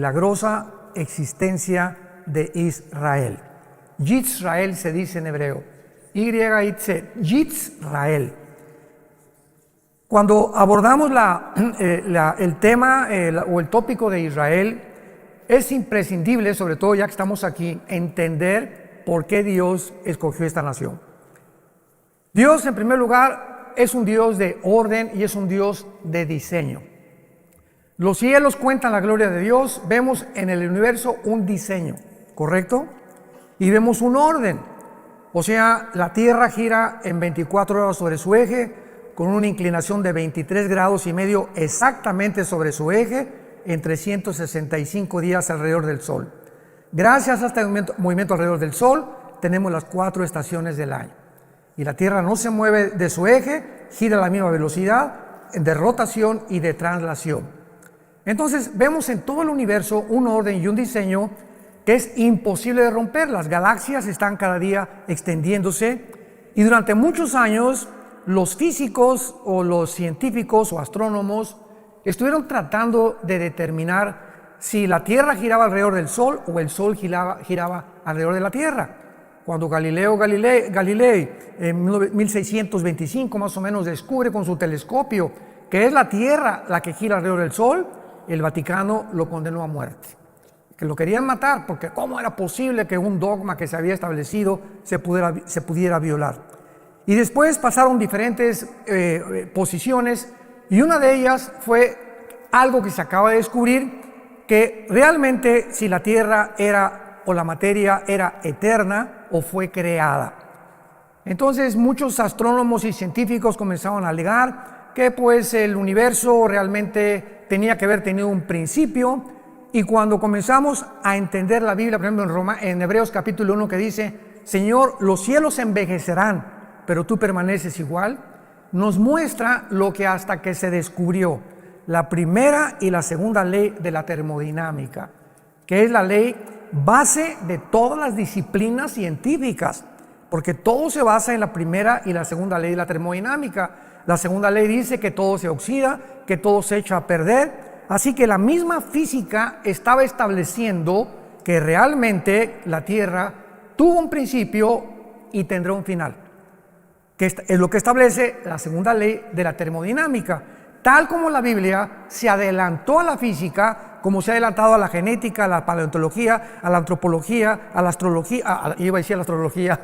milagrosa existencia de Israel. Yisrael se dice en hebreo. Yisrael. Cuando abordamos el tema o el tópico de Israel, es imprescindible, sobre todo ya que estamos aquí, entender por qué Dios escogió esta nación. Dios, en primer lugar, es un Dios de orden y es un Dios de diseño. Los cielos cuentan la gloria de Dios, vemos en el universo un diseño, ¿correcto? Y vemos un orden, o sea, la Tierra gira en 24 horas sobre su eje, con una inclinación de 23 grados y medio exactamente sobre su eje, en 365 días alrededor del Sol. Gracias a este movimiento alrededor del Sol, tenemos las 4 estaciones del año. Y la Tierra no se mueve de su eje, gira a la misma velocidad de rotación y de traslación. Entonces vemos en todo el universo un orden y un diseño que es imposible de romper. Las galaxias están cada día extendiéndose y durante muchos años los físicos o los científicos o astrónomos estuvieron tratando de determinar si la Tierra giraba alrededor del Sol o el Sol giraba alrededor de la Tierra. Cuando Galileo Galilei en 1625 más o menos descubre con su telescopio que es la Tierra la que gira alrededor del Sol, el Vaticano lo condenó a muerte. Que lo querían matar porque cómo era posible que un dogma que se había establecido se pudiera violar. Y después pasaron diferentes posiciones y una de ellas fue algo que se acaba de descubrir, que realmente si la Tierra o la materia era eterna o fue creada. Entonces muchos astrónomos y científicos comenzaron a alegar que pues el universo realmente tenía que haber tenido un principio, y cuando comenzamos a entender la Biblia, por ejemplo en Hebreos capítulo 1 que dice, Señor, los cielos envejecerán, pero tú permaneces igual, nos muestra lo que hasta que se descubrió la primera y la segunda ley de la termodinámica, que es la ley base de todas las disciplinas científicas, porque todo se basa en la primera y la segunda ley de la termodinámica. La segunda ley dice que todo se oxida, que todo se echa a perder, así que la misma física estaba estableciendo que realmente la Tierra tuvo un principio y tendrá un final, que es lo que establece la segunda ley de la termodinámica. Tal como la Biblia se adelantó a la física, como se ha adelantado a la genética, a la paleontología, a la antropología, a la astrología,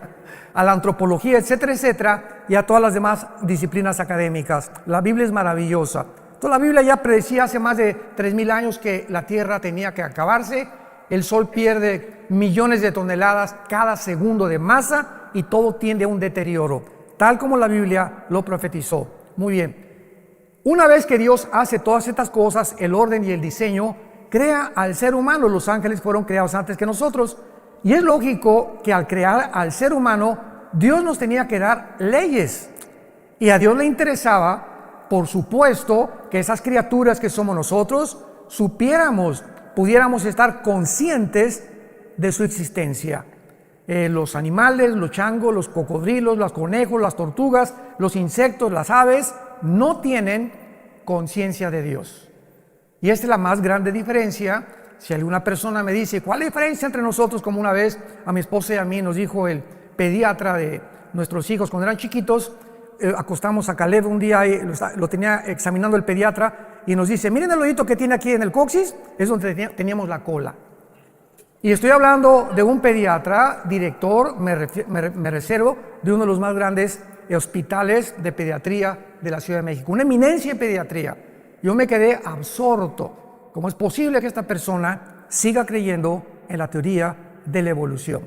a la antropología, etcétera, etcétera, y a todas las demás disciplinas académicas. La Biblia es maravillosa. Entonces la Biblia ya predecía hace más de 3000 años que la Tierra tenía que acabarse, el Sol pierde millones de toneladas cada segundo de masa y todo tiende a un deterioro, tal como la Biblia lo profetizó. Muy bien. Una vez que Dios hace todas estas cosas, el orden y el diseño, crea al ser humano. Los ángeles fueron creados antes que nosotros. Y es lógico que al crear al ser humano, Dios nos tenía que dar leyes. Y a Dios le interesaba, por supuesto, que esas criaturas que somos nosotros, pudiéramos estar conscientes de su existencia. Los animales, los changos, los cocodrilos, los conejos, las tortugas, los insectos, las aves, no tienen conciencia de Dios. Y esta es la más grande diferencia. Si alguna persona me dice, ¿cuál es la diferencia entre nosotros? Como una vez a mi esposa y a mí nos dijo el pediatra de nuestros hijos cuando eran chiquitos, acostamos a Caleb un día y lo tenía examinando el pediatra y nos dice, miren el hoyito que tiene aquí en el coxis, es donde teníamos la cola. Y estoy hablando de un pediatra, director, me reservo, de uno de los más grandes hospitales de pediatría de la Ciudad de México, una eminencia en pediatría. Yo me quedé absorto. ¿Cómo es posible que esta persona siga creyendo en la teoría de la evolución?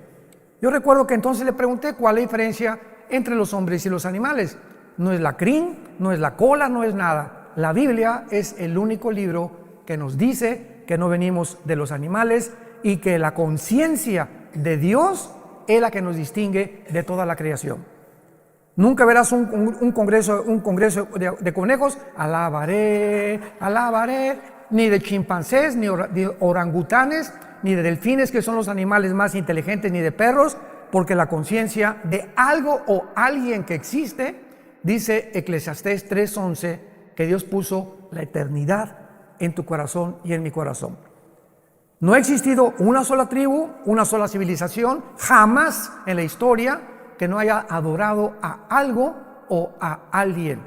Yo recuerdo que entonces le pregunté cuál es la diferencia entre los hombres y los animales. No es la crin, no es la cola, no es nada. La Biblia es el único libro que nos dice que no venimos de los animales y que la conciencia de Dios es la que nos distingue de toda la creación. Nunca verás un congreso de conejos, alabaré, ni de chimpancés, ni de orangutanes, ni de delfines, que son los animales más inteligentes, ni de perros, porque la conciencia de algo o alguien que existe, dice Eclesiastés 3:11, que Dios puso la eternidad en tu corazón y en mi corazón. No ha existido una sola tribu, una sola civilización, jamás en la historia que no haya adorado a algo o a alguien.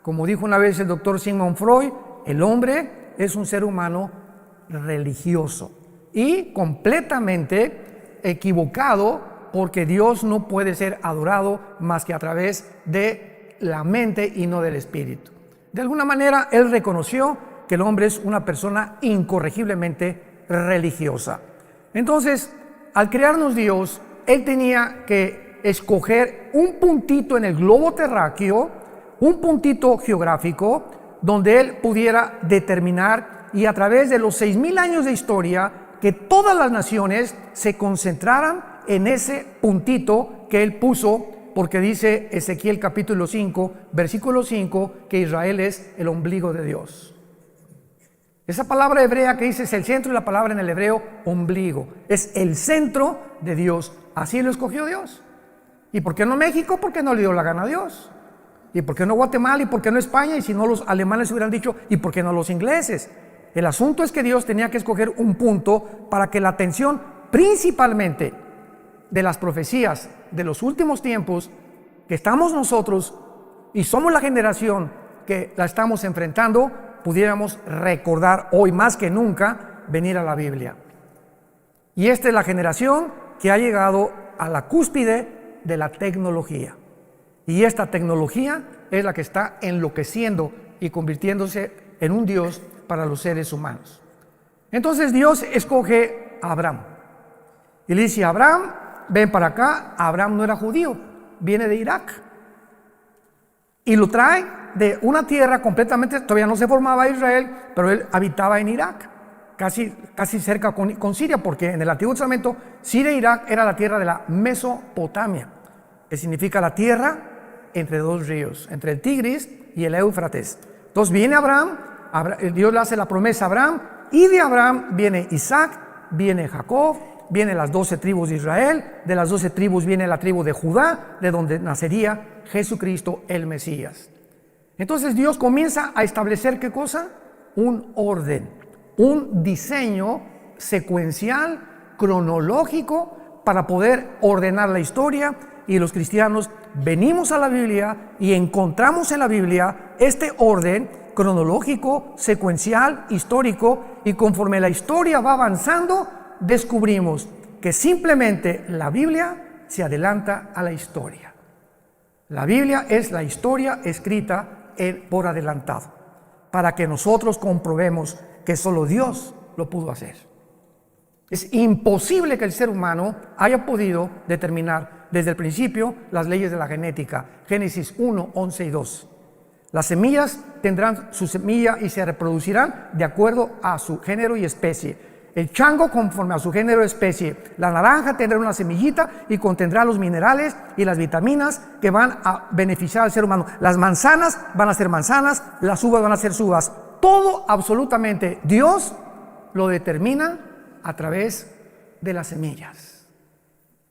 Como dijo una vez el doctor Sigmund Freud, el hombre es un ser humano religioso y completamente equivocado, porque Dios no puede ser adorado más que a través de la mente y no del espíritu. De alguna manera, él reconoció que el hombre es una persona incorregiblemente religiosa. Entonces, al crearnos Dios, él tenía que escoger un puntito en el globo terráqueo, un puntito geográfico, donde él pudiera determinar, y a través de los 6,000 años de historia, que todas las naciones se concentraran en ese puntito que él puso, porque dice Ezequiel capítulo 5, versículo 5, que Israel es el ombligo de Dios. Esa palabra hebrea que dice es el centro, y la palabra en el hebreo ombligo, es el centro de Dios. Así lo escogió Dios. ¿Y por qué no México? Porque no le dio la gana a Dios. ¿Y por qué no Guatemala? ¿Y por qué no España? Y si no, los alemanes hubieran dicho, ¿y por qué no los ingleses? El asunto es que Dios tenía que escoger un punto para que la atención, principalmente de las profecías de los últimos tiempos, que estamos nosotros y somos la generación que la estamos enfrentando, pudiéramos recordar hoy más que nunca venir a la Biblia. Y esta es la generación que ha llegado a la cúspide de la tecnología. Y esta tecnología es la que está enloqueciendo y convirtiéndose en un Dios para los seres humanos. Entonces Dios escoge a Abraham y le dice a Abraham, ven para acá. Abraham no era judío, viene de Irak, y lo trae de una tierra completamente, todavía no se formaba Israel, pero él habitaba en Irak, casi cerca con Siria, porque en el Antiguo Testamento Siria e Irak era la tierra de la Mesopotamia, que significa la tierra entre dos ríos, entre el Tigris y el Éufrates. Entonces viene Abraham, Dios le hace la promesa a Abraham, y de Abraham viene Isaac, viene Jacob, vienen las 12 tribus de Israel, de las 12 tribus viene la tribu de Judá, de donde nacería Jesucristo el Mesías. Entonces Dios comienza a establecer, ¿qué cosa? Un orden, un diseño secuencial, cronológico, para poder ordenar la historia. Y los cristianos venimos a la Biblia y encontramos en la Biblia este orden cronológico, secuencial, histórico, y conforme la historia va avanzando, descubrimos que simplemente la Biblia se adelanta a la historia. La Biblia es la historia escrita por adelantado, para que nosotros comprobemos que solo Dios lo pudo hacer. Es imposible que el ser humano haya podido determinar desde el principio las leyes de la genética. Génesis 1, 11 y 2. Las semillas tendrán su semilla y se reproducirán de acuerdo a su género y especie. El chango conforme a su género y especie. La naranja tendrá una semillita y contendrá los minerales y las vitaminas que van a beneficiar al ser humano. Las manzanas van a ser manzanas, las uvas van a ser uvas. Todo absolutamente Dios lo determina a través de las semillas.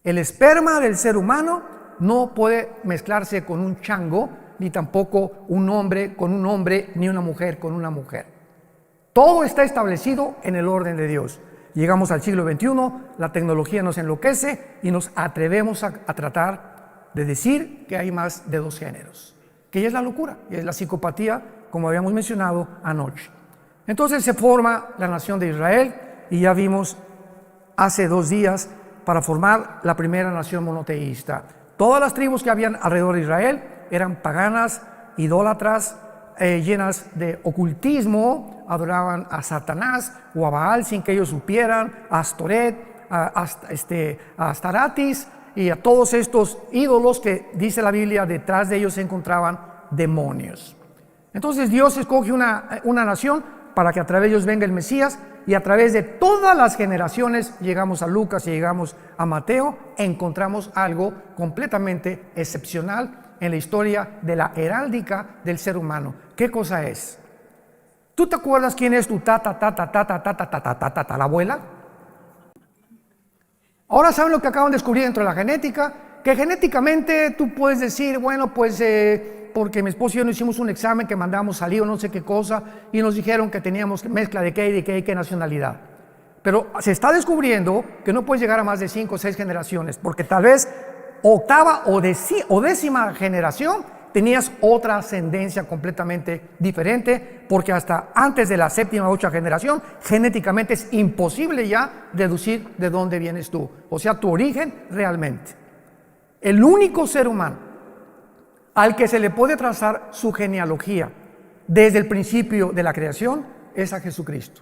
El esperma del ser humano no puede mezclarse con un chango, ni tampoco un hombre con un hombre, ni una mujer con una mujer. Todo está establecido en el orden de Dios. Llegamos al siglo XXI, la tecnología nos enloquece y nos atrevemos a tratar de decir que hay más de dos géneros, que ya es la locura, y es la psicopatía, como habíamos mencionado anoche. Entonces se forma la nación de Israel, y ya vimos hace 2 días para formar la primera nación monoteísta. Todas las tribus que habían alrededor de Israel eran paganas, idólatras, llenas de ocultismo, adoraban a Satanás o a Baal sin que ellos supieran, a Astoret, a Astaratis y a todos estos ídolos que dice la Biblia, detrás de ellos se encontraban demonios. Entonces Dios escoge una nación para que a través de ellos venga el Mesías, y a través de todas las generaciones, llegamos a Lucas y llegamos a Mateo, encontramos algo completamente excepcional en la historia de la heráldica del ser humano. ¿Qué cosa es? ¿Tú te acuerdas quién es tu la abuela? Ahora saben lo que acaban de descubrir dentro de la genética, que genéticamente tú puedes decir, bueno, pues porque mi esposo y yo no hicimos un examen que mandamos salir o no sé qué cosa, y nos dijeron que teníamos mezcla de qué y de qué nacionalidad. Pero se está descubriendo que no puedes llegar a más de 5 o 6 generaciones, porque tal vez octava o décima generación tenías otra ascendencia completamente diferente, porque hasta antes de la séptima o octava generación, genéticamente es imposible ya deducir de dónde vienes tú, o sea, tu origen realmente. El único ser humano al que se le puede trazar su genealogía desde el principio de la creación es a Jesucristo.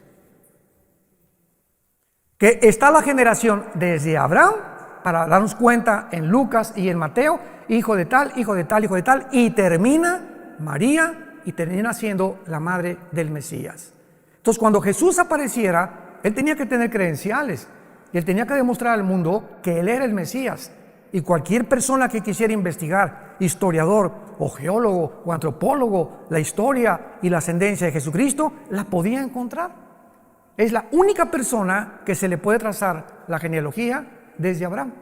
Que está la generación desde Abraham, para darnos cuenta en Lucas y en Mateo, hijo de tal, hijo de tal, hijo de tal, y termina María y termina siendo la madre del Mesías. Entonces, cuando Jesús apareciera, él tenía que tener credenciales y él tenía que demostrar al mundo que él era el Mesías. Y cualquier persona que quisiera investigar, historiador o geólogo o antropólogo, la historia y la ascendencia de Jesucristo, la podía encontrar. Es la única persona que se le puede trazar la genealogía desde Abraham.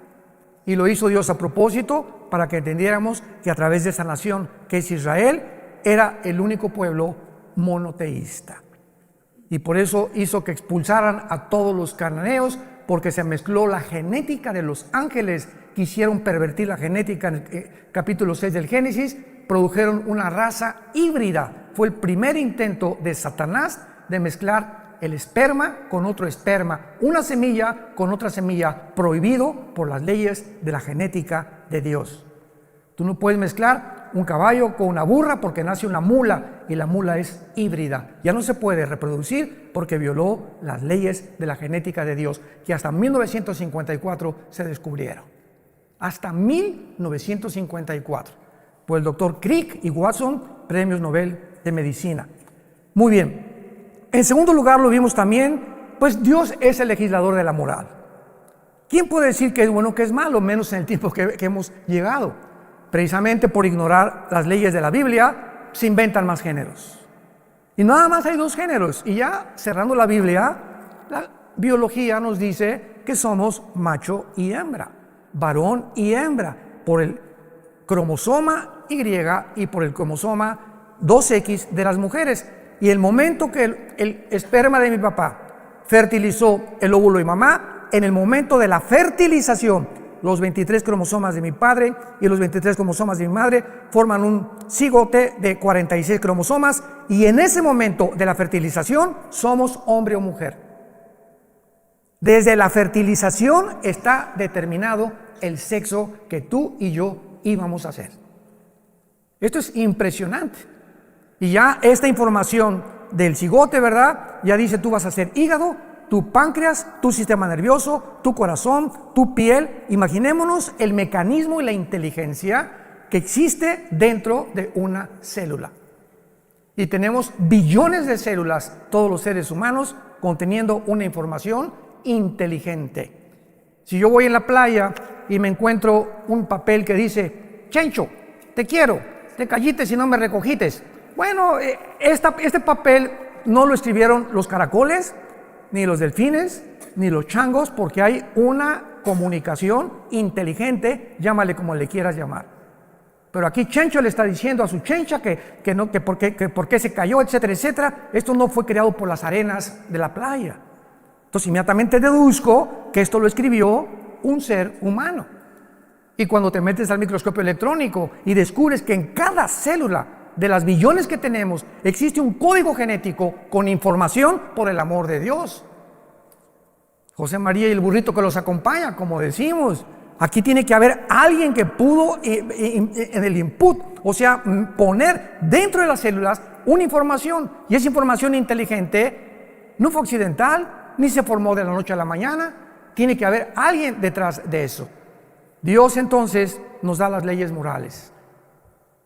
Y lo hizo Dios a propósito para que entendiéramos que a través de esa nación que es Israel, era el único pueblo monoteísta. Y por eso hizo que expulsaran a todos los cananeos, porque se mezcló la genética de los ángeles. Quisieron pervertir la genética en el capítulo 6 del Génesis, produjeron una raza híbrida. Fue el primer intento de Satanás de mezclar el esperma con otro esperma, una semilla con otra semilla, prohibido por las leyes de la genética de Dios. Tú no puedes mezclar un caballo con una burra porque nace una mula y la mula es híbrida. Ya no se puede reproducir porque violó las leyes de la genética de Dios, que hasta 1954 se descubrieron. Hasta 1954. Por el doctor Crick y Watson, premios Nobel de Medicina. Muy bien. En segundo lugar, lo vimos también, pues Dios es el legislador de la moral. ¿Quién puede decir que es bueno o que es malo, menos en el tiempo que hemos llegado? Precisamente por ignorar las leyes de la Biblia, se inventan más géneros. Y nada más hay 2 géneros. Y ya cerrando la Biblia, la biología nos dice que somos macho y hembra, varón y hembra, por el cromosoma Y y por el cromosoma 2X de las mujeres. Y el momento que el esperma de mi papá fertilizó el óvulo de mamá, en el momento de la fertilización, los 23 cromosomas de mi padre y los 23 cromosomas de mi madre forman un cigote de 46 cromosomas, y en ese momento de la fertilización somos hombre o mujer. Desde la fertilización está determinado el sexo que tú y yo íbamos a hacer. Esto es impresionante. Y ya esta información del cigote, ¿verdad? Ya dice, tú vas a ser hígado, tu páncreas, tu sistema nervioso, tu corazón, tu piel. Imaginémonos el mecanismo y la inteligencia que existe dentro de una célula. Y tenemos billones de células, todos los seres humanos, conteniendo una información inteligente. Si yo voy en la playa y me encuentro un papel que dice, Chencho, te quiero, te callites y no me recogites. Bueno, este papel no lo escribieron los caracoles, ni los delfines, ni los changos, porque hay una comunicación inteligente, llámale como le quieras llamar. Pero aquí Chencho le está diciendo a su chencha que por qué se cayó, etcétera, etcétera. Esto no fue creado por las arenas de la playa. Entonces inmediatamente deduzco que esto lo escribió un ser humano. Y cuando te metes al microscopio electrónico y descubres que en cada célula de las billones que tenemos, existe un código genético con información, por el amor de Dios. José María y el burrito que los acompaña, como decimos. Aquí tiene que haber alguien que pudo en el input, o sea, poner dentro de las células una información. Y esa información inteligente no fue accidental, ni se formó de la noche a la mañana. Tiene que haber alguien detrás de eso. Dios entonces nos da las leyes morales.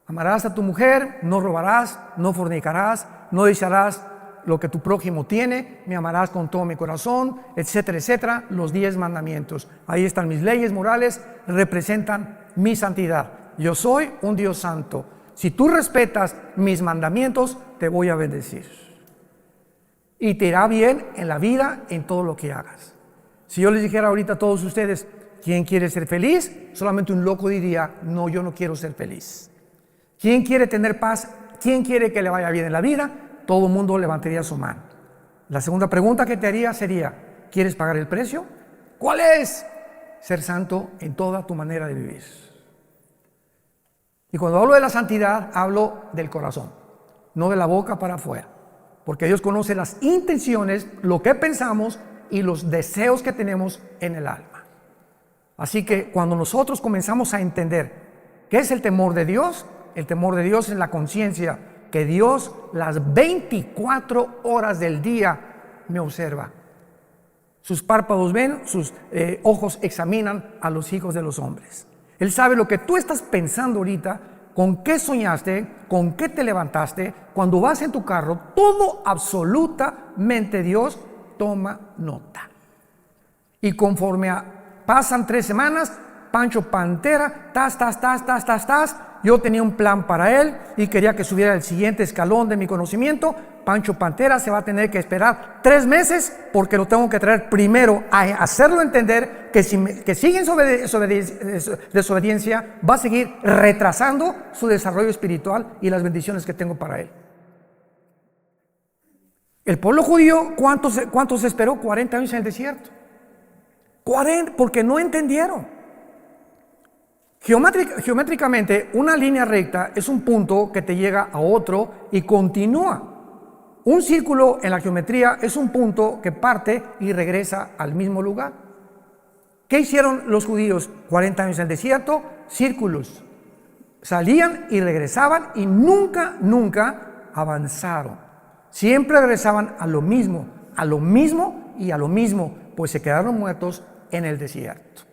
Amarás a tu mujer, no robarás, no fornicarás, no desearás lo que tu prójimo tiene, me amarás con todo mi corazón, etcétera, etcétera, los 10 mandamientos. Ahí están mis leyes morales, representan mi santidad. Yo soy un Dios santo. Si tú respetas mis mandamientos, te voy a bendecir. Y te irá bien en la vida, en todo lo que hagas. Si yo les dijera ahorita a todos ustedes, ¿quién quiere ser feliz? Solamente un loco diría, no, yo no quiero ser feliz. ¿Quién quiere tener paz? ¿Quién quiere que le vaya bien en la vida? Todo el mundo levantaría su mano. La segunda pregunta que te haría sería, ¿Quieres pagar el precio? ¿Cuál es? Ser santo en toda tu manera de vivir. Y cuando hablo de la santidad, hablo del corazón, no de la boca para afuera. Porque Dios conoce las intenciones, lo que pensamos y los deseos que tenemos en el alma. Así que cuando nosotros comenzamos a entender qué es el temor de Dios es la conciencia que Dios las 24 horas del día me observa. Sus párpados ven, sus ojos examinan a los hijos de los hombres. Él sabe lo que tú estás pensando ahorita, con qué soñaste, con qué te levantaste, cuando vas en tu carro, todo absolutamente Dios toma nota. Y conforme pasan 3 semanas, Pancho Pantera, yo tenía un plan para él y quería que subiera al siguiente escalón de mi conocimiento. Pancho Pantera se va a tener que esperar 3 meses porque lo tengo que traer primero a hacerlo entender que si sigue en desobediencia va a seguir retrasando su desarrollo espiritual y las bendiciones que tengo para él. El pueblo judío, ¿cuántos esperó? 40 años en el desierto. 40, porque no entendieron. Geométricamente, una línea recta es un punto que te llega a otro y continúa. Un círculo en la geometría es un punto que parte y regresa al mismo lugar. ¿Qué hicieron los judíos 40 años en el desierto? Círculos. Salían y regresaban y nunca avanzaron. Siempre regresaban a lo mismo y a lo mismo, pues se quedaron muertos en el desierto.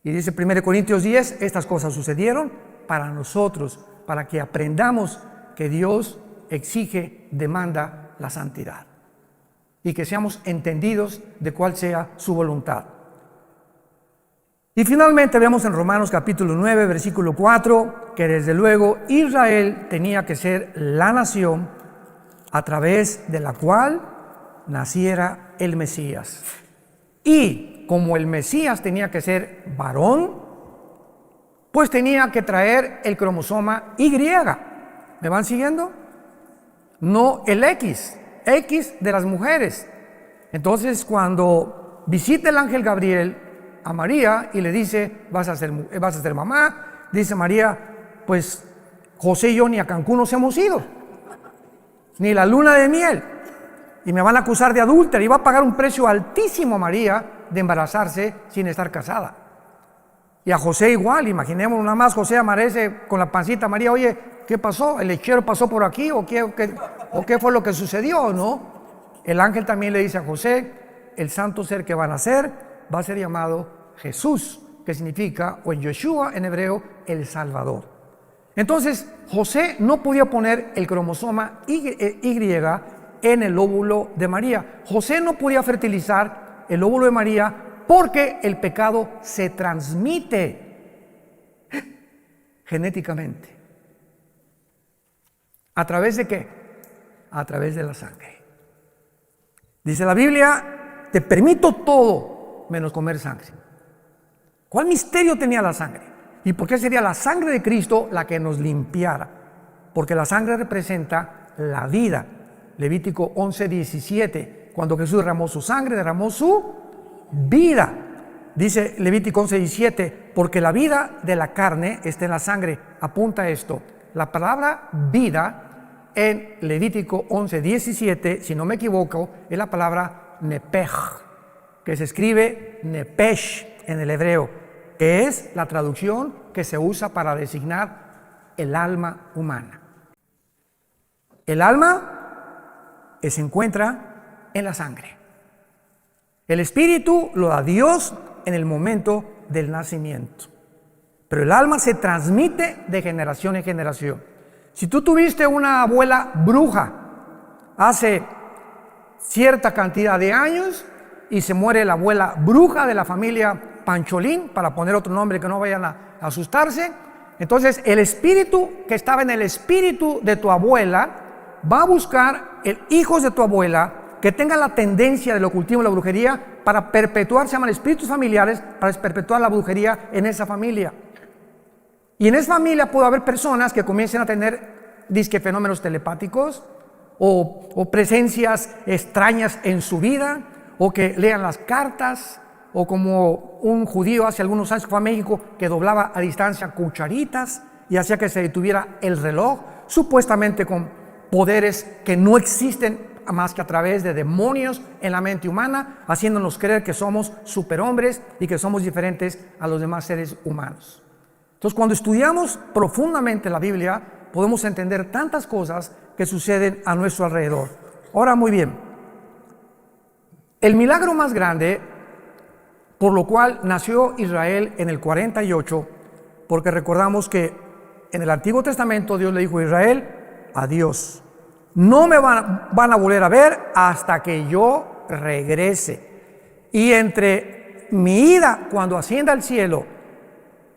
Y dice 1 Corintios 10, estas cosas sucedieron para nosotros, para que aprendamos que Dios exige, demanda la santidad y que seamos entendidos de cuál sea su voluntad. Y finalmente vemos en Romanos capítulo 9, versículo 4, que desde luego Israel tenía que ser la nación a través de la cual naciera el Mesías. Y como el Mesías tenía que ser varón, pues tenía que traer el cromosoma Y. ¿Me van siguiendo? No el X de las mujeres. Entonces, cuando visita el ángel Gabriel a María y le dice, vas a ser mamá, dice María, pues José y yo ni a Cancún nos hemos ido, ni la luna de miel, y me van a acusar de adúltera, y va a pagar un precio altísimo a María de embarazarse sin estar casada. Y a José igual, imaginemos nada más, José amanece con la pancita, María, oye, ¿qué pasó? ¿El lechero pasó por aquí? ¿O qué fue lo que sucedió? ¿No? El ángel también le dice a José, el santo ser que va a nacer va a ser llamado Jesús, que significa, o en Yeshua en hebreo, el Salvador. Entonces, José no podía poner el cromosoma Y en el óvulo de María. José no podía fertilizar el óvulo de María porque el pecado se transmite genéticamente. ¿A través de qué? A través de la sangre. Dice la Biblia, te permito todo menos comer sangre. ¿Cuál misterio tenía la sangre? ¿Y por qué sería la sangre de Cristo la que nos limpiara? Porque la sangre representa la vida. Levítico 11:17. Cuando Jesús derramó su sangre, derramó su vida. Dice Levítico 11:17, porque la vida de la carne está en la sangre. Apunta esto. La palabra vida en Levítico 11:17, si no me equivoco, es la palabra nepej, que se escribe nepesh en el hebreo, que es la traducción que se usa para designar el alma humana. El alma se encuentra en la sangre. El espíritu lo da Dios en el momento del nacimiento, pero el alma se transmite de generación en generación. Si tú tuviste una abuela bruja hace cierta cantidad de años y se muere la abuela bruja de la familia Pancholín, para poner otro nombre que no vayan a asustarse, entonces el espíritu que estaba en el espíritu de tu abuela va a buscar hijos de tu abuela que tengan la tendencia del ocultismo y la brujería para perpetuar, se llaman espíritus familiares, para perpetuar la brujería en esa familia. Y en esa familia puede haber personas que comiencen a tener disque fenómenos telepáticos o presencias extrañas en su vida, o que lean las cartas, o como un judío hace algunos años que fue a México, que doblaba a distancia cucharitas y hacía que se detuviera el reloj, supuestamente con poderes que no existen más que a través de demonios en la mente humana, haciéndonos creer que somos superhombres y que somos diferentes a los demás seres humanos. Entonces, cuando estudiamos profundamente la Biblia, podemos entender tantas cosas que suceden a nuestro alrededor. Ahora, muy bien, el milagro más grande por lo cual nació Israel en el 48, porque recordamos que en el Antiguo Testamento Dios le dijo a Israel: adiós, no me van a volver a ver hasta que yo regrese. Y entre mi ida, cuando ascienda al cielo,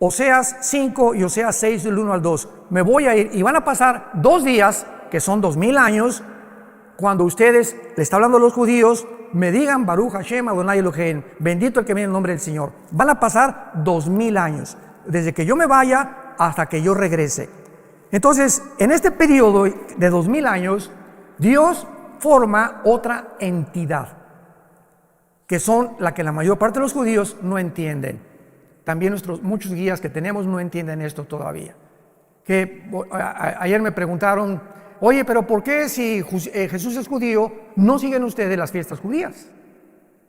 Oseas 5 y Oseas 6 del 1 al 2, me voy a ir y van a pasar 2 días, que son 2000 años, cuando ustedes, le está hablando a los judíos, me digan Baruch Hashem Adonai Elohim, bendito el que viene en el nombre del Señor. Van a pasar 2000 años, desde que yo me vaya hasta que yo regrese. Entonces, en este periodo de 2000 años, Dios forma otra entidad, que son la que la mayor parte de los judíos no entienden. También muchos guías que tenemos no entienden esto todavía. Ayer me preguntaron: oye, pero ¿por qué si Jesús es judío, no siguen ustedes las fiestas judías?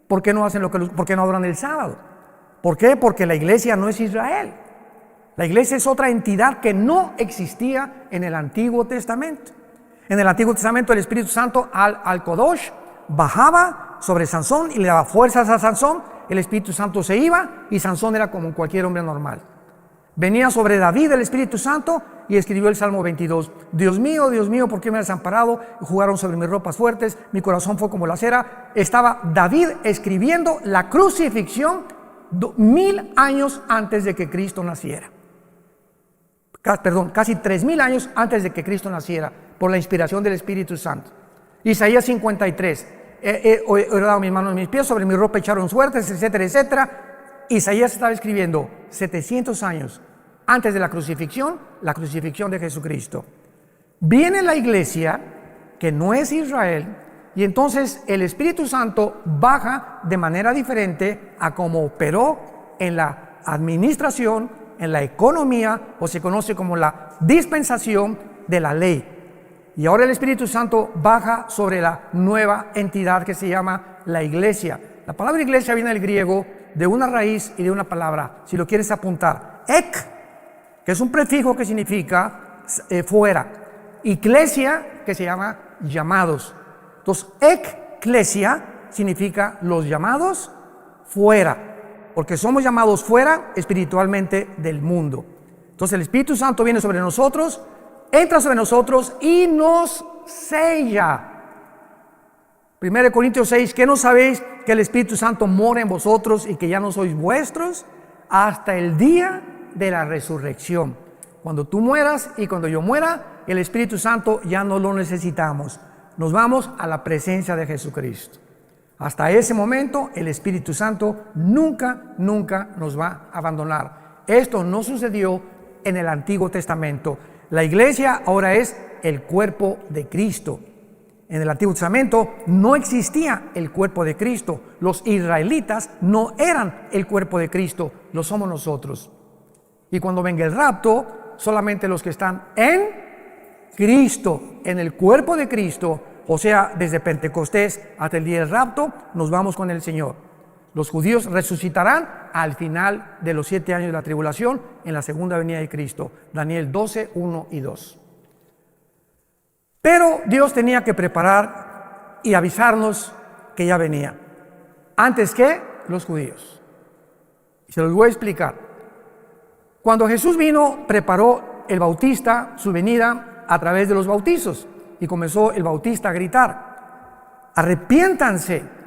¿Por qué no hacen por qué no adoran el sábado? ¿Por qué? Porque la iglesia no es Israel. La iglesia es otra entidad que no existía en el Antiguo Testamento. En el Antiguo Testamento el Espíritu Santo al Kodosh bajaba sobre Sansón y le daba fuerzas a Sansón. El Espíritu Santo se iba y Sansón era como cualquier hombre normal. Venía sobre David el Espíritu Santo y escribió el Salmo 22. Dios mío, ¿por qué me has desamparado? Jugaron sobre mis ropas fuertes, mi corazón fue como la cera. Estaba David escribiendo la crucifixión 1000 años antes de que Cristo naciera. Casi 3000 años antes de que Cristo naciera, por la inspiración del Espíritu Santo. Isaías 53. He dado mis manos y mis pies, sobre mi ropa echaron suertes, etcétera, etcétera. Isaías estaba escribiendo 700 años antes de la crucifixión de Jesucristo. Viene la iglesia, que no es Israel, y entonces el Espíritu Santo baja de manera diferente a como operó en la administración, en la economía, o se conoce como la dispensación de la ley. Y ahora el Espíritu Santo baja sobre la nueva entidad que se llama la iglesia. La palabra iglesia viene del griego, de una raíz y de una palabra, si lo quieres apuntar: ek, que es un prefijo que significa fuera, iglesia, que se llama llamados. Entonces, eklesia significa los llamados fuera, porque somos llamados fuera espiritualmente del mundo. Entonces el Espíritu Santo viene sobre nosotros, entra sobre nosotros y nos sella. 1 Corintios 6, ¿qué no sabéis que el Espíritu Santo mora en vosotros y que ya no sois vuestros hasta el día de la resurrección? Cuando tú mueras y cuando yo muera, el Espíritu Santo ya no lo necesitamos. Nos vamos a la presencia de Jesucristo. Hasta ese momento, el Espíritu Santo nunca nos va a abandonar. Esto no sucedió en el Antiguo Testamento. La iglesia ahora es el cuerpo de Cristo. En el Antiguo Testamento no existía el cuerpo de Cristo. Los israelitas no eran el cuerpo de Cristo, lo somos nosotros. Y cuando venga el rapto, solamente los que están en Cristo, en el cuerpo de Cristo, o sea, desde Pentecostés hasta el día del rapto, nos vamos con el Señor. Los judíos resucitarán al final de los 7 años de la tribulación, en la segunda venida de Cristo. Daniel 12, 1 y 2. Pero Dios tenía que preparar y avisarnos que ya venía, antes que los judíos. Y se los voy a explicar. Cuando Jesús vino, preparó el Bautista su venida a través de los bautizos. Y comenzó el Bautista a gritar: arrepiéntanse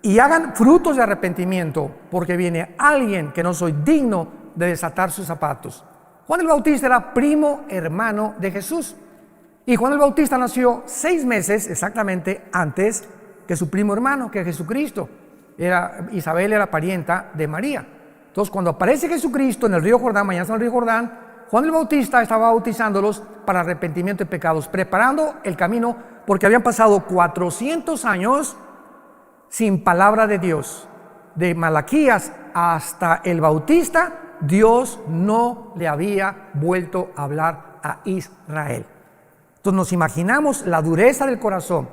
y hagan frutos de arrepentimiento, porque viene alguien que no soy digno de desatar sus zapatos. Juan el Bautista era primo hermano de Jesús. Y Juan el Bautista nació 6 meses exactamente antes que su primo hermano, que Jesucristo. Isabel era parienta de María. Entonces, cuando aparece Jesucristo en el río Jordán, mañana está en el río Jordán, Juan el Bautista estaba bautizándolos para arrepentimiento de pecados, preparando el camino, porque habían pasado 400 años sin palabra de Dios. De Malaquías hasta el Bautista, Dios no le había vuelto a hablar a Israel. Entonces nos imaginamos la dureza del corazón,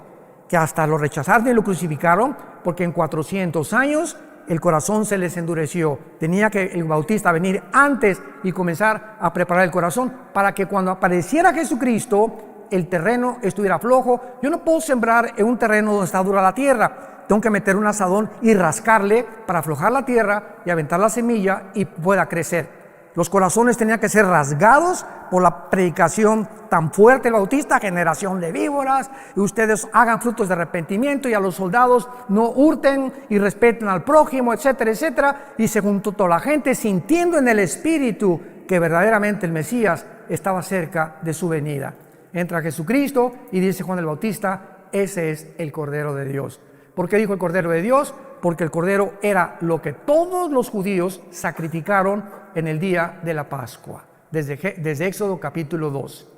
que hasta lo rechazaron y lo crucificaron, porque en 400 años el corazón se les endureció. Tenía que el Bautista venir antes y comenzar a preparar el corazón para que cuando apareciera Jesucristo, el terreno estuviera flojo. Yo no puedo sembrar en un terreno donde está dura la tierra. Tengo que meter un asadón y rascarle para aflojar la tierra y aventar la semilla y pueda crecer. Los corazones tenían que ser rasgados por la predicación tan fuerte del Bautista, generación de víboras, y ustedes hagan frutos de arrepentimiento, y a los soldados no hurten y respeten al prójimo, etcétera, etcétera. Y se juntó toda la gente sintiendo en el espíritu que verdaderamente el Mesías estaba cerca de su venida. Entra Jesucristo y dice Juan el Bautista: ese es el Cordero de Dios. ¿Por qué dijo el Cordero de Dios? Porque el Cordero era lo que todos los judíos sacrificaron en el día de la Pascua, desde Éxodo capítulo 2.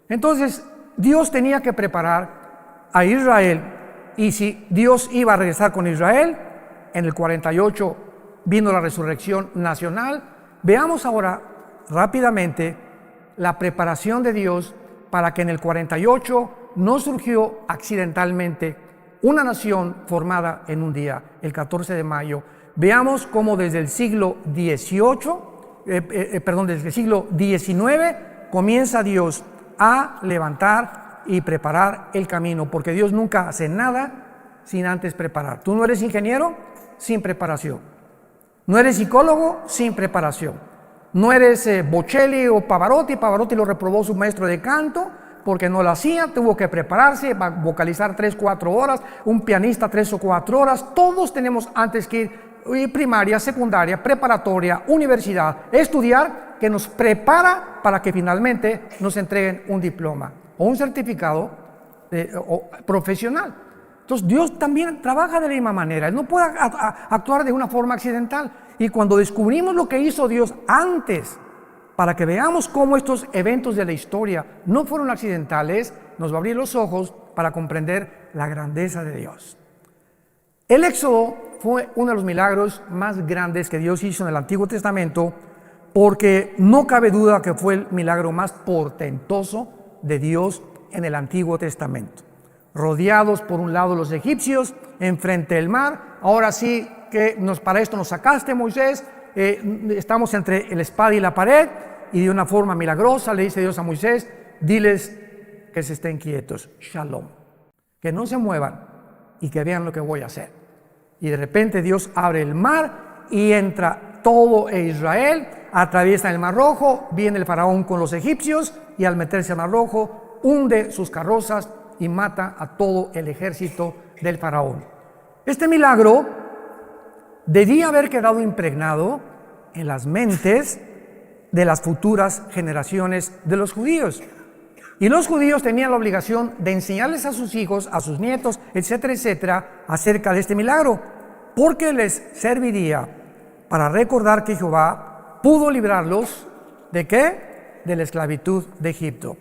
Entonces, Dios tenía que preparar a Israel, y si Dios iba a regresar con Israel, en el 48 vino la resurrección nacional. Veamos ahora rápidamente la preparación de Dios para que en el 48 no surgió accidentalmente una nación formada en un día, el 14 de mayo. Veamos cómo desde el siglo desde el siglo XIX comienza Dios a levantar y preparar el camino, porque Dios nunca hace nada sin antes preparar. Tú no eres ingeniero sin preparación, no eres psicólogo sin preparación, no eres Bocelli o Pavarotti. Pavarotti lo reprobó su maestro de canto porque no lo hacía, tuvo que prepararse, vocalizar 3-4 horas, un pianista 3 o 4 horas. Todos tenemos antes que ir primaria, secundaria, preparatoria, universidad, estudiar, que nos prepara para que finalmente nos entreguen un diploma o un certificado profesional. Entonces Dios también trabaja de la misma manera. Él no puede actuar de una forma accidental. Y cuando descubrimos lo que hizo Dios antes, para que veamos cómo estos eventos de la historia no fueron accidentales, nos va a abrir los ojos para comprender la grandeza de Dios. El Éxodo fue uno de los milagros más grandes que Dios hizo en el Antiguo Testamento, porque no cabe duda que fue el milagro más portentoso de Dios en el Antiguo Testamento. Rodeados por un lado los egipcios, enfrente del mar. Ahora sí que para esto nos sacaste, Moisés. Estamos entre la espada y la pared, y de una forma milagrosa le dice Dios a Moisés: diles que se estén quietos, shalom, que no se muevan y que vean lo que voy a hacer. Y de repente Dios abre el mar y entra todo Israel, atraviesa el Mar Rojo, viene el faraón con los egipcios, y al meterse al Mar Rojo hunde sus carrozas y mata a todo el ejército del faraón. Este milagro debía haber quedado impregnado en las mentes de las futuras generaciones de los judíos. Y los judíos tenían la obligación de enseñarles a sus hijos, a sus nietos, etcétera, etcétera, acerca de este milagro, porque les serviría para recordar que Jehová pudo librarlos ¿de qué? De la esclavitud de Egipto.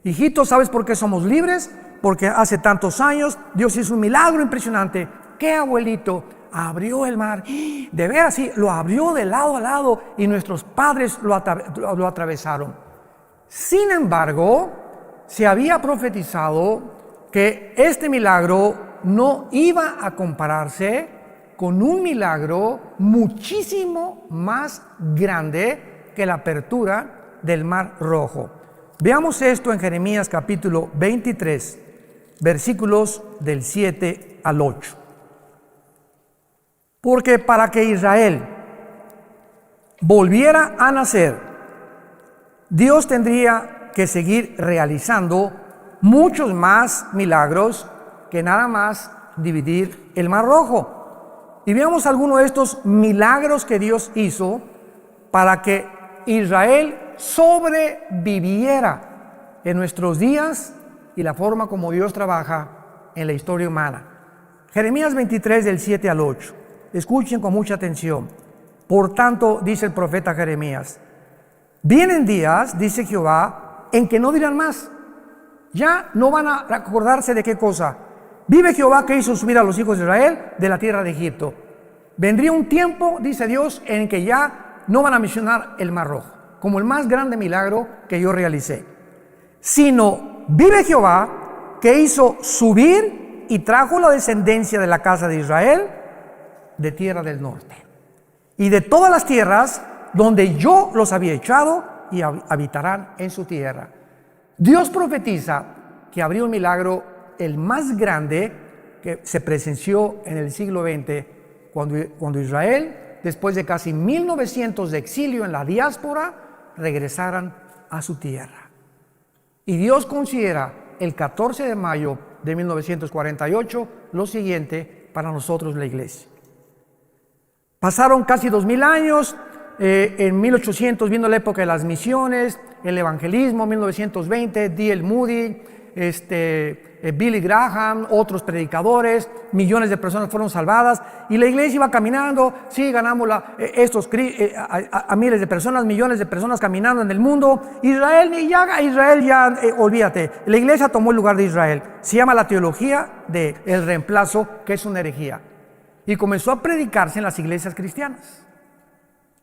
Hijito, ¿sabes por qué somos libres? Porque hace tantos años Dios hizo un milagro impresionante. ¿Qué, abuelito? Abrió el mar, de veras, sí, lo abrió de lado a lado, y nuestros padres lo atravesaron. Sin embargo, se había profetizado que este milagro no iba a compararse con un milagro muchísimo más grande que la apertura del Mar Rojo. Veamos esto en Jeremías capítulo 23, versículos del 7 al 8. Porque para que Israel volviera a nacer, Dios tendría que seguir realizando muchos más milagros que nada más dividir el Mar Rojo. Y veamos algunos de estos milagros que Dios hizo para que Israel sobreviviera en nuestros días y la forma como Dios trabaja en la historia humana. Jeremías 23 del 7 al 8. Escuchen con mucha atención. Por tanto, dice el profeta Jeremías: vienen días, dice Jehová, en que no dirán más. Ya no van a acordarse de qué cosa. Vive Jehová que hizo subir a los hijos de Israel de la tierra de Egipto. Vendría un tiempo, dice Dios, en que ya no van a mencionar el Mar Rojo como el más grande milagro que yo realicé, sino vive Jehová que hizo subir y trajo la descendencia de la casa de Israel de tierra del norte y de todas las tierras donde yo los había echado, y habitarán en su tierra. Dios profetiza que habría un milagro, el más grande que se presenció en el siglo XX, cuando Israel, después de casi 1900 de exilio en la diáspora, regresaran a su tierra. Y Dios considera el 14 de mayo de 1948 lo siguiente para nosotros, la iglesia. Pasaron casi 2000 años. En 1800 vino la época de las misiones, el evangelismo. 1920, D.L. Moody, Billy Graham, otros predicadores, millones de personas fueron salvadas y la iglesia iba caminando. Sí, ganamos a miles de personas, millones de personas caminando en el mundo. Israel ya, olvídate, la iglesia tomó el lugar de Israel. Se llama la teología del reemplazo, que es una herejía, y comenzó a predicarse en las iglesias cristianas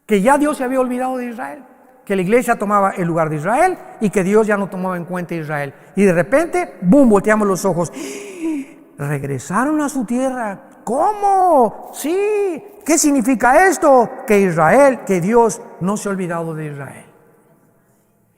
que ya Dios se había olvidado de Israel, que la iglesia tomaba el lugar de Israel y que Dios ya no tomaba en cuenta a Israel. Y de repente, ¡boom!, volteamos los ojos. Regresaron a su tierra. ¿Cómo? Sí. ¿Qué significa esto? Que Dios no se ha olvidado de Israel.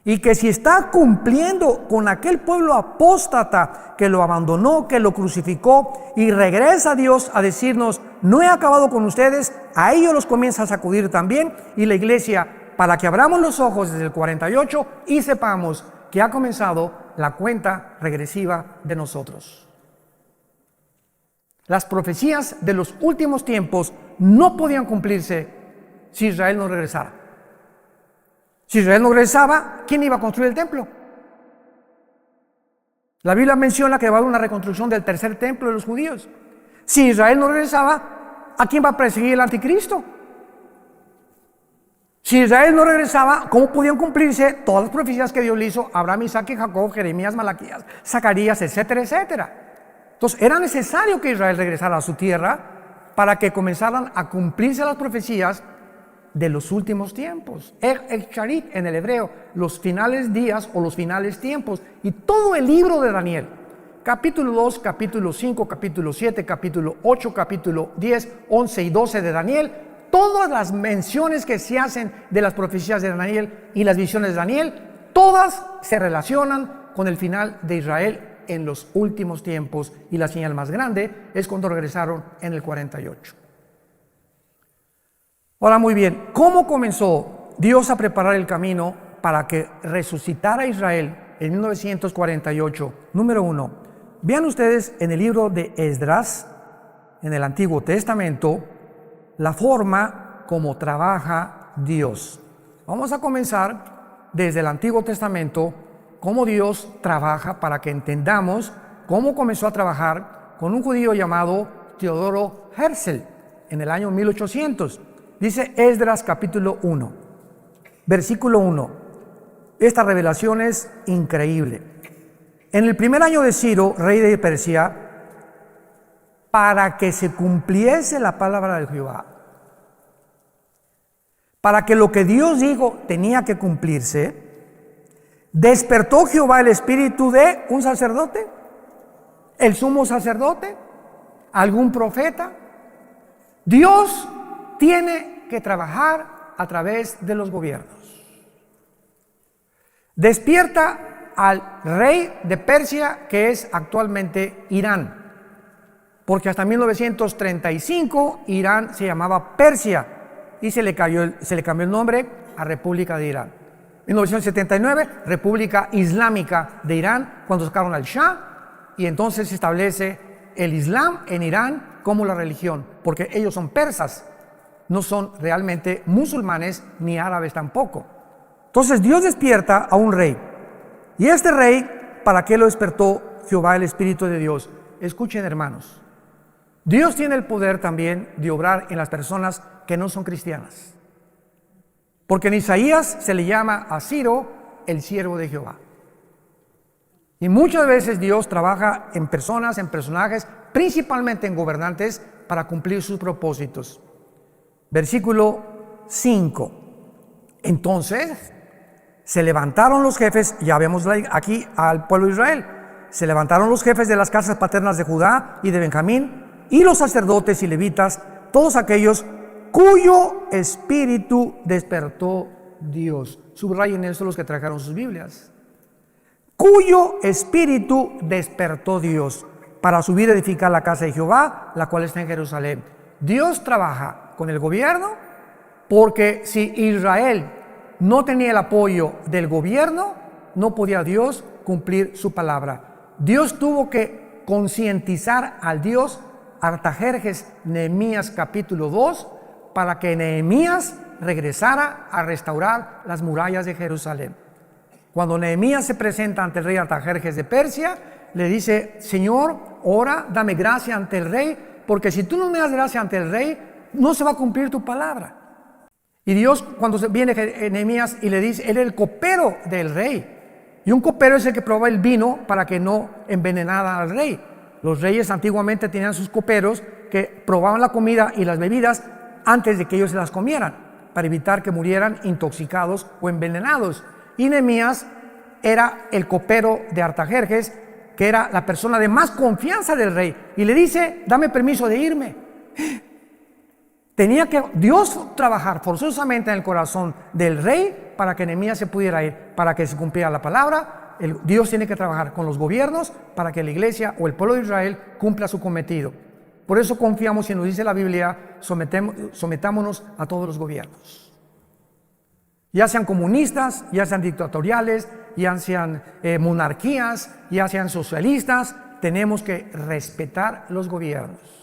Y que si está cumpliendo con aquel pueblo apóstata que lo abandonó, que lo crucificó, y regresa a Dios a decirnos: no he acabado con ustedes, a ellos los comienza a sacudir también. Y la iglesia, para que abramos los ojos desde el 48 y sepamos que ha comenzado la cuenta regresiva de nosotros. Las profecías de los últimos tiempos no podían cumplirse si Israel no regresara. Si Israel no regresaba, ¿quién iba a construir el templo? La Biblia menciona que va a haber una reconstrucción del tercer templo de los judíos. Si Israel no regresaba, ¿a quién va a perseguir el anticristo? Si Israel no regresaba, ¿cómo podían cumplirse todas las profecías que Dios le hizo a Abraham, Isaac y Jacob, Jeremías, Malaquías, Zacarías, etcétera, etcétera? Entonces era necesario que Israel regresara a su tierra para que comenzaran a cumplirse las profecías de los últimos tiempos. Charit en el hebreo, los finales días o los finales tiempos. Y todo el libro de Daniel, capítulo 2, capítulo 5, capítulo 7, capítulo 8, capítulo 10, 11 y 12 de Daniel, todas las menciones que se hacen de las profecías de Daniel y las visiones de Daniel, todas se relacionan con el final de Israel en los últimos tiempos, y la señal más grande es cuando regresaron en el 48. Ahora, muy bien, ¿cómo comenzó Dios a preparar el camino para que resucitara Israel en 1948? Número 1, vean ustedes en el libro de Esdras, en el Antiguo Testamento, la forma como trabaja Dios. Vamos a comenzar desde el Antiguo Testamento, cómo Dios trabaja, para que entendamos cómo comenzó a trabajar con un judío llamado Teodoro Herzl en el año 1800. Dice Esdras capítulo 1, versículo 1. Esta revelación es increíble. En el primer año de Ciro, rey de Persia, para que se cumpliese la palabra de Jehová, para que lo que Dios dijo tenía que cumplirse, despertó Jehová el espíritu de un sacerdote, el sumo sacerdote, algún profeta. Dios tiene que trabajar a través de los gobiernos. Despierta al rey de Persia, que es actualmente Irán, porque hasta 1935 Irán se llamaba Persia y se le cambió el nombre a República de Irán. 1979, República Islámica de Irán, cuando sacaron al Shah, y entonces se establece el Islam en Irán como la religión, porque ellos son persas, no son realmente musulmanes ni árabes tampoco. Entonces Dios despierta a un rey, y este rey, ¿para qué lo despertó Jehová el Espíritu de Dios? Escuchen, hermanos, Dios tiene el poder también de obrar en las personas que no son cristianas, porque en Isaías se le llama a Ciro el siervo de Jehová. Y muchas veces Dios trabaja en personas, en personajes, principalmente en gobernantes, para cumplir sus propósitos. Versículo 5. Entonces se levantaron los jefes, ya vemos aquí al pueblo de Israel, se levantaron los jefes de las casas paternas de Judá y de Benjamín, y los sacerdotes y levitas, todos aquellos cuyo espíritu despertó Dios. Subrayen eso los que trajeron sus Biblias. Cuyo espíritu despertó Dios para subir a edificar la casa de Jehová, la cual está en Jerusalén. Dios trabaja con el gobierno, porque si Israel no tenía el apoyo del gobierno, no podía Dios cumplir su palabra. Dios tuvo que concientizar al Dios Artajerjes, Nehemías capítulo 2, para que Nehemías regresara a restaurar las murallas de Jerusalén. Cuando Nehemías se presenta ante el rey Artajerjes de Persia, le dice: Señor, ora, dame gracia ante el rey, porque si tú no me das gracia ante el rey, no se va a cumplir tu palabra. Y Dios, cuando viene Nehemías y le dice, él es el copero del rey, y un copero es el que probaba el vino para que no envenenara al rey. Los reyes antiguamente tenían sus coperos que probaban la comida y las bebidas antes de que ellos se las comieran, para evitar que murieran intoxicados o envenenados. Y Nehemías era el copero de Artajerjes, que era la persona de más confianza del rey, y le dice: dame permiso de irme. Tenía que Dios trabajar forzosamente en el corazón del rey para que Nehemías se pudiera ir, para que se cumpliera la palabra. Dios tiene que trabajar con los gobiernos para que la iglesia o el pueblo de Israel cumpla su cometido. Por eso confiamos, y nos dice la Biblia, sometámonos a todos los gobiernos, ya sean comunistas, ya sean dictatoriales, ya sean monarquías, ya sean socialistas. Tenemos que respetar los gobiernos.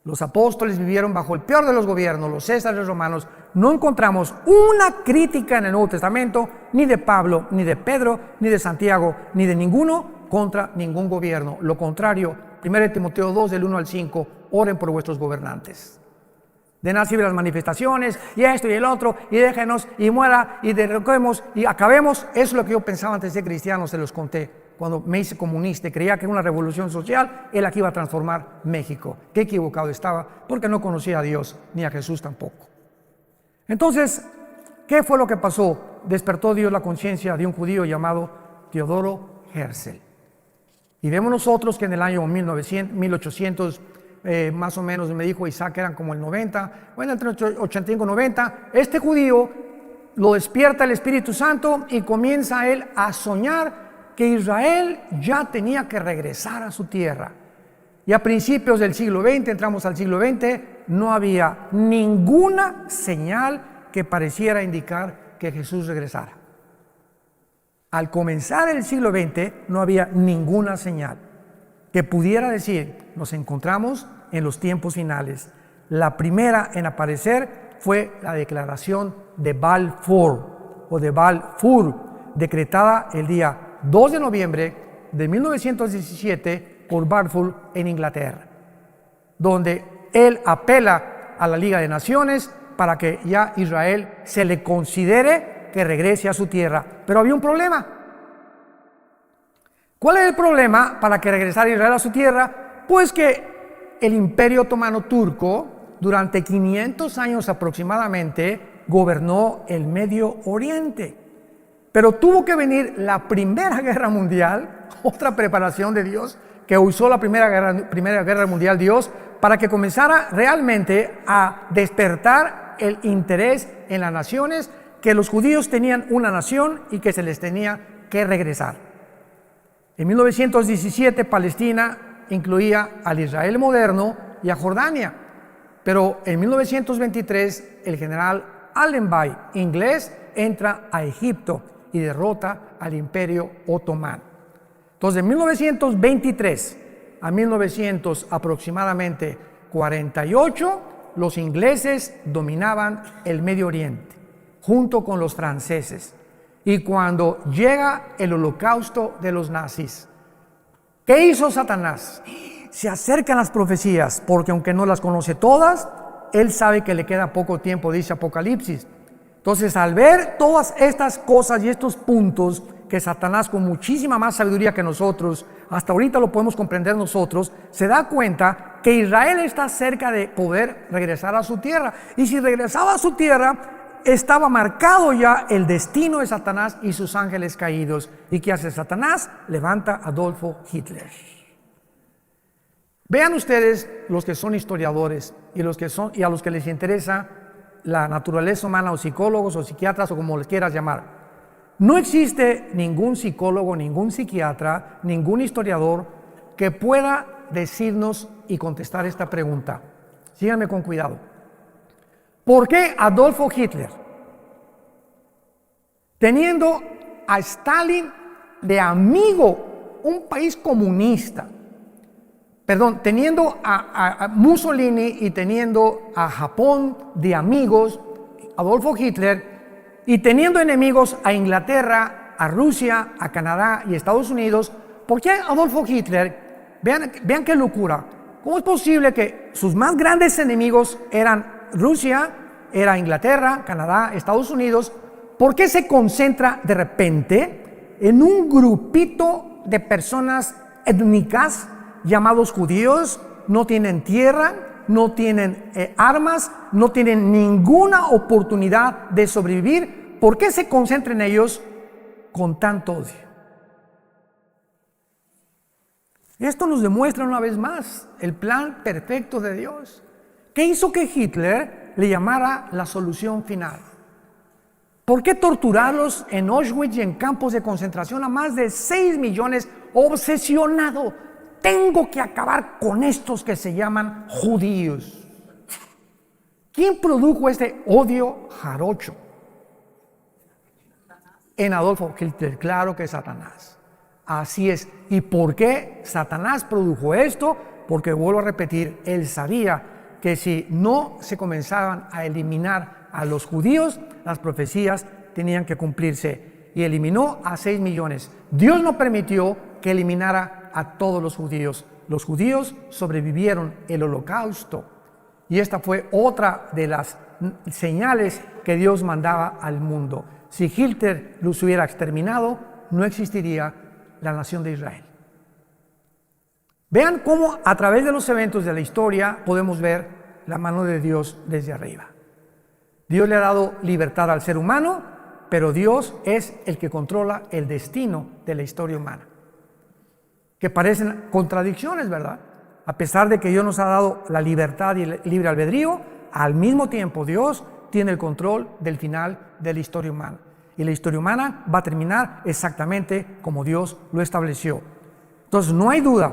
Los apóstoles vivieron bajo el peor de los gobiernos, los césares romanos. No encontramos una crítica en el Nuevo Testamento, ni de Pablo, ni de Pedro, ni de Santiago, ni de ninguno contra ningún gobierno. Lo contrario, 1 Timoteo 2, del 1 al 5, oren por vuestros gobernantes. De nada sirven las manifestaciones, y esto y el otro, y déjenos, y muera, y derroquemos, y acabemos. Eso es lo que yo pensaba antes de ser cristiano, se los conté. Cuando me hice comunista y creía que una revolución social era la que iba a transformar México. Qué equivocado estaba, porque no conocía a Dios, ni a Jesús tampoco. Entonces, ¿qué fue lo que pasó? Despertó Dios la conciencia de un judío llamado Teodoro Herzl. Y vemos nosotros que en el año 1800, más o menos, me dijo Isaac, eran como el 90, bueno, entre 85 y 90, este judío lo despierta el Espíritu Santo y comienza él a soñar que Israel ya tenía que regresar a su tierra. Y a principios del siglo XX, entramos al siglo XX, no había ninguna señal que pareciera indicar que Jesús regresara. Al comenzar el siglo XX no había ninguna señal que pudiera decir: nos encontramos en los tiempos finales. La primera en aparecer fue la declaración de Balfour, o de Balfour, decretada el día 2 de noviembre de 1917 por Balfour en Inglaterra, donde él apela a la Liga de Naciones para que ya Israel se le considere que regrese a su tierra. Pero había un problema. ¿Cuál es el problema para que regresara Israel a su tierra? Pues que el Imperio Otomano Turco durante 500 años aproximadamente gobernó el Medio Oriente. Pero tuvo que venir la Primera Guerra Mundial, otra preparación de Dios, que usó la Primera Guerra Mundial Dios para que comenzara realmente a despertar el interés en las naciones, que los judíos tenían una nación y que se les tenía que regresar. En 1917 Palestina incluía al Israel moderno y a Jordania, pero en 1923 el general Allenby, inglés, entra a Egipto y derrota al Imperio Otomano. Entonces, de 1923 a 1900 aproximadamente 48, los ingleses dominaban el Medio Oriente, junto con los franceses. Y cuando llega el holocausto de los nazis, ¿qué hizo Satanás? Se acercan las profecías, porque aunque no las conoce todas, él sabe que le queda poco tiempo, dice Apocalipsis. Entonces, al ver todas estas cosas y estos puntos que Satanás, con muchísima más sabiduría que nosotros, hasta ahorita lo podemos comprender nosotros, se da cuenta que Israel está cerca de poder regresar a su tierra. Y si regresaba a su tierra, estaba marcado ya el destino de Satanás y sus ángeles caídos. ¿Y qué hace Satanás? Levanta a Adolfo Hitler. Vean ustedes, los que son historiadores y a los que les interesa la naturaleza humana, o psicólogos o psiquiatras o como les quieras llamar. No existe ningún psicólogo, ningún psiquiatra, ningún historiador que pueda decirnos y contestar esta pregunta. Síganme con cuidado. ¿Por qué Adolfo Hitler, teniendo a Stalin de amigo, un país comunista, teniendo a Mussolini y teniendo a Japón de amigos, Adolfo Hitler, y teniendo enemigos a Inglaterra, a Rusia, a Canadá y Estados Unidos, ¿por qué Adolfo Hitler? Vean qué locura. ¿Cómo es posible que sus más grandes enemigos eran Rusia, era Inglaterra, Canadá, Estados Unidos? ¿Por qué se concentra de repente en un grupito de personas étnicas llamados judíos? No tienen tierra, no tienen armas, no tienen ninguna oportunidad de sobrevivir. ¿Por qué se concentra en ellos con tanto odio? Esto nos demuestra una vez más el plan perfecto de Dios. ¿Qué hizo que Hitler le llamara la solución final? ¿Por qué torturarlos en Auschwitz y en campos de concentración a más de 6 millones? Obsesionado. Tengo que acabar con estos que se llaman judíos. ¿Quién produjo este odio jarocho en Adolfo Hitler? Claro que Satanás. Así es. ¿Y por qué Satanás produjo esto? Porque, vuelvo a repetir, él sabía que si no se comenzaban a eliminar a los judíos, las profecías tenían que cumplirse. Y eliminó a 6 millones. Dios no permitió que eliminara a todos los judíos. Los judíos sobrevivieron el holocausto. Y esta fue otra de las señales que Dios mandaba al mundo. Si Hitler los hubiera exterminado, no existiría la nación de Israel. Vean cómo a través de los eventos de la historia podemos ver la mano de Dios desde arriba. Dios le ha dado libertad al ser humano, pero Dios es el que controla el destino de la historia humana. Que parecen contradicciones, ¿verdad? A pesar de que Dios nos ha dado la libertad y el libre albedrío, al mismo tiempo Dios tiene el control del final de la historia humana. Y la historia humana va a terminar exactamente como Dios lo estableció. Entonces, no hay duda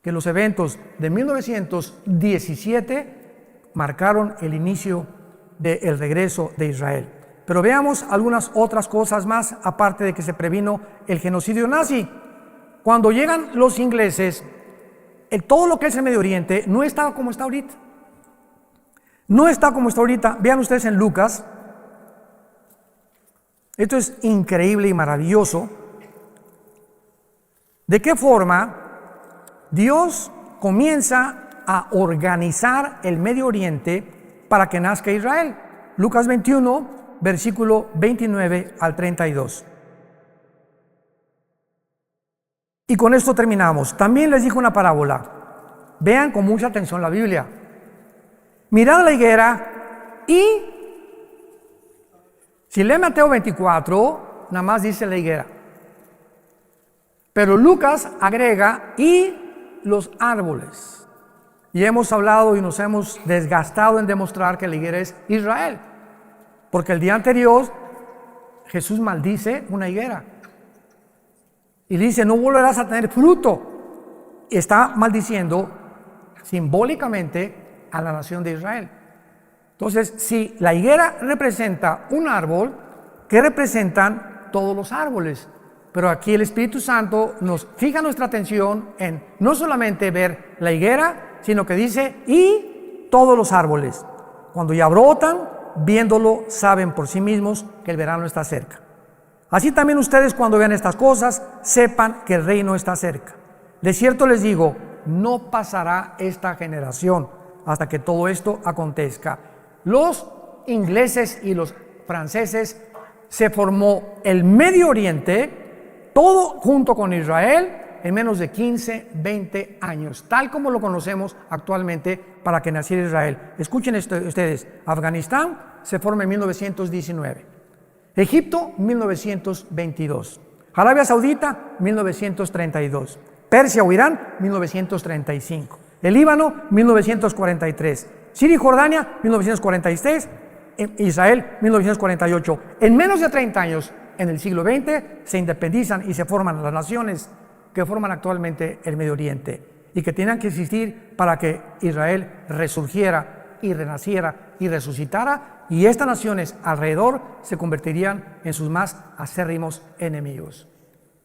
que los eventos de 1917 marcaron el inicio del regreso de Israel. Pero veamos algunas otras cosas más, aparte de que se previno el genocidio nazi. Cuando llegan los ingleses, todo lo que es el Medio Oriente no estaba como está ahorita. No está como está ahorita. Vean ustedes en Lucas. Esto es increíble y maravilloso. ¿De qué forma Dios comienza a organizar el Medio Oriente para que nazca Israel? Lucas 21, versículo 29 al 32. Y con esto terminamos. También les dijo una parábola. Vean con mucha atención la Biblia. Mirad la higuera y... Si lee Mateo 24, nada más dice la higuera. Pero Lucas agrega y los árboles. Y hemos hablado y nos hemos desgastado en demostrar que la higuera es Israel. Porque el día anterior Jesús maldice una higuera. Y dice, no volverás a tener fruto. Está maldiciendo simbólicamente a la nación de Israel. Entonces, si la higuera representa un árbol, ¿qué representan todos los árboles? Pero aquí el Espíritu Santo nos fija nuestra atención en no solamente ver la higuera, sino que dice, y todos los árboles. Cuando ya brotan, viéndolo, saben por sí mismos que el verano está cerca. Así también ustedes, cuando vean estas cosas, sepan que el reino está cerca. De cierto les digo, no pasará esta generación hasta que todo esto acontezca. Los ingleses y los franceses, se formó el Medio Oriente todo junto con Israel en menos de 15, 20 años, tal como lo conocemos actualmente para que naciera Israel. Escuchen esto ustedes, Afganistán se forma en 1919, Egipto 1922, Arabia Saudita 1932, Persia o Irán 1935, el Líbano 1943, Siria y Jordania 1946, Israel 1948. En menos de 30 años, en el siglo XX, se independizan y se forman las naciones que forman actualmente el Medio Oriente y que tenían que existir para que Israel resurgiera y renaciera y resucitara, y estas naciones alrededor se convertirían en sus más acérrimos enemigos.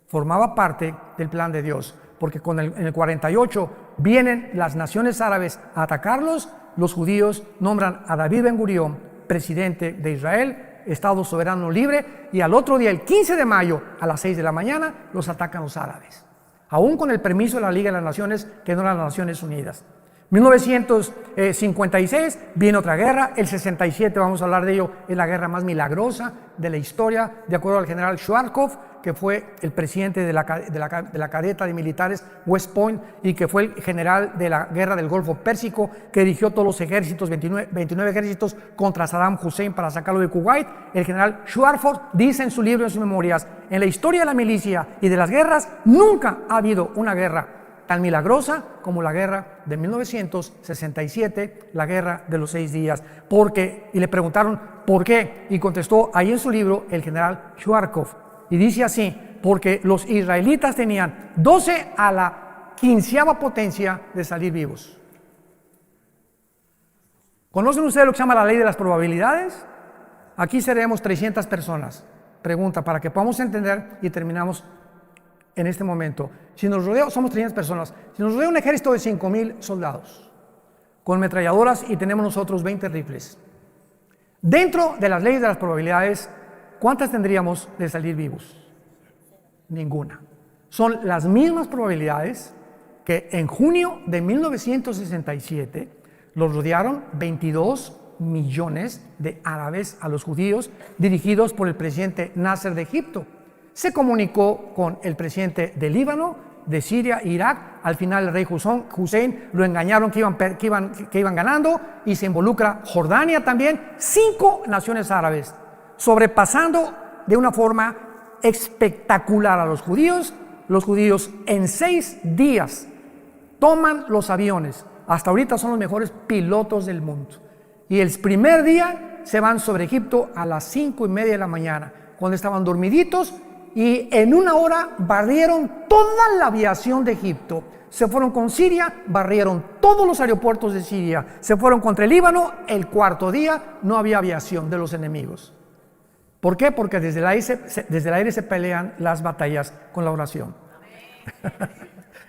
Formaba parte del plan de Dios, porque en el 48 vienen las naciones árabes a atacarlos, los judíos nombran a David Ben Gurión presidente de Israel, Estado soberano libre, y al otro día, el 15 de mayo, a las 6 de la mañana, los atacan los árabes, aún con el permiso de la Liga de las Naciones, que no eran las Naciones Unidas. 1956 viene otra guerra, el 67, vamos a hablar de ello, es la guerra más milagrosa de la historia, de acuerdo al general Schwarzkopf, que fue el presidente de la cadeta de militares West Point y que fue el general de la guerra del Golfo Pérsico, que dirigió todos los ejércitos, 29 ejércitos contra Saddam Hussein para sacarlo de Kuwait. El general Schwarzkopf dice en su libro, en sus memorias: en la historia de la milicia y de las guerras nunca ha habido una guerra tan milagrosa como la guerra de 1967, la guerra de los 6 días. Y le preguntaron por qué, y contestó ahí en su libro el general Schwarzkopf, y dice así: porque los israelitas tenían 12 a la 15ª potencia de salir vivos. ¿Conocen ustedes lo que se llama la ley de las probabilidades? Aquí seremos 300 personas. Pregunta, para que podamos entender, y terminamos en este momento. Si nos rodea, somos 300 personas. Si nos rodea un ejército de 5,000 soldados, con metralladoras, y tenemos nosotros 20 rifles, dentro de las leyes de las probabilidades, ¿cuántas tendríamos de salir vivos? Ninguna. Son las mismas probabilidades que en junio de 1967 los rodearon 22 millones de árabes a los judíos, dirigidos por el presidente Nasser de Egipto. Se comunicó con el presidente de Líbano, de Siria, Irak. Al final el rey Hussein lo engañaron que iban ganando, y se involucra Jordania también. 5 naciones árabes, sobrepasando de una forma espectacular a los judíos. Los judíos en 6 días toman los aviones. Hasta ahorita son los mejores pilotos del mundo. Y el primer día se van sobre Egipto a las 5:30 de la mañana, cuando estaban dormiditos, y en 1 hora barrieron toda la aviación de Egipto. Se fueron con Siria, barrieron todos los aeropuertos de Siria. Se fueron contra el Líbano. El 4.º día no había aviación de los enemigos. ¿Por qué? Porque desde el aire se pelean las batallas con la oración.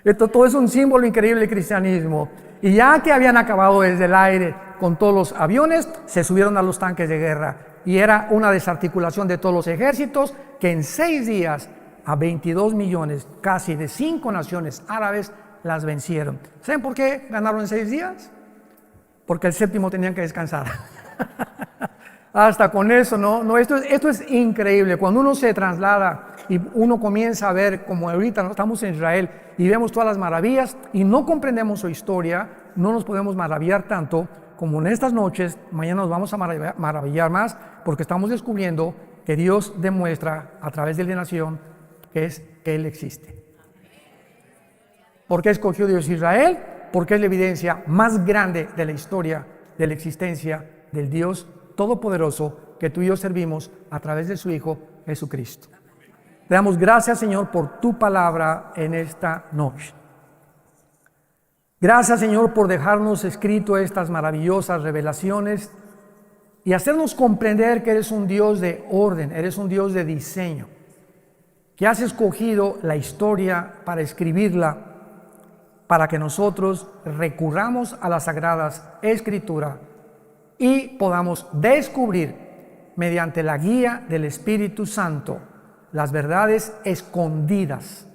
Esto todo es un símbolo increíble del cristianismo. Y ya que habían acabado desde el aire con todos los aviones, se subieron a los tanques de guerra. Y era una desarticulación de todos los ejércitos, que en 6 días a 22 millones, casi de 5 naciones árabes, las vencieron. ¿Saben por qué ganaron en 6 días? Porque el 7º tenían que descansar. Hasta con eso, ¿no? Esto es increíble. Cuando uno se traslada y uno comienza a ver, como ahorita estamos en Israel y vemos todas las maravillas y no comprendemos su historia, no nos podemos maravillar tanto como en estas noches. Mañana nos vamos a maravillar más, porque estamos descubriendo que Dios demuestra a través de la nación que Él existe. ¿Por qué escogió Dios Israel? Porque es la evidencia más grande de la historia de la existencia del Dios Todopoderoso que tú y yo servimos a través de su Hijo Jesucristo. Te damos gracias, Señor, por tu palabra en esta noche. Gracias, Señor, por dejarnos escrito estas maravillosas revelaciones y hacernos comprender que eres un Dios de orden, eres un Dios de diseño, que has escogido la historia para escribirla, para que nosotros recurramos a las Sagradas Escrituras y podamos descubrir, mediante la guía del Espíritu Santo, las verdades escondidas.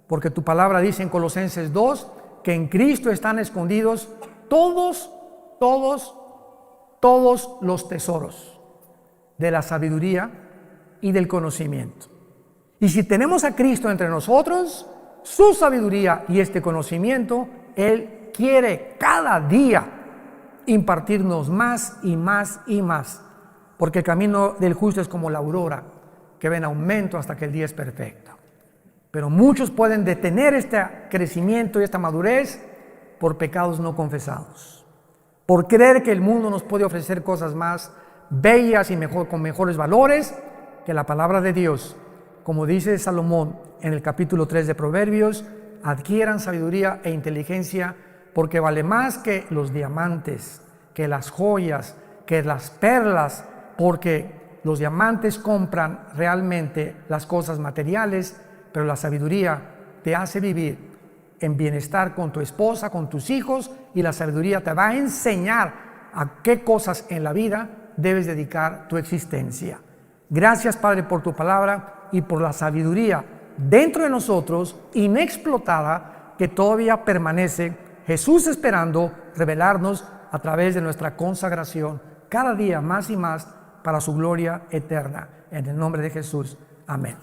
Porque tu palabra dice en Colosenses 2, que en Cristo están escondidos todos los tesoros de la sabiduría y del conocimiento. Y si tenemos a Cristo entre nosotros, su sabiduría y este conocimiento, Él quiere cada día impartirnos más y más y más. Porque el camino del justo es como la aurora, que va en aumento hasta que el día es perfecto. Pero muchos pueden detener este crecimiento y esta madurez por pecados no confesados. Por creer que el mundo nos puede ofrecer cosas más bellas y con mejores valores que la palabra de Dios. Como dice Salomón en el capítulo 3 de Proverbios, adquieran sabiduría e inteligencia porque vale más que los diamantes, que las joyas, que las perlas, porque los diamantes compran realmente las cosas materiales, pero la sabiduría te hace vivir en bienestar con tu esposa, con tus hijos, y la sabiduría te va a enseñar a qué cosas en la vida debes dedicar tu existencia. Gracias, Padre, por tu palabra y por la sabiduría dentro de nosotros, inexplotada, que todavía permanece. Jesús esperando revelarnos a través de nuestra consagración cada día más y más para su gloria eterna. En el nombre de Jesús. Amén.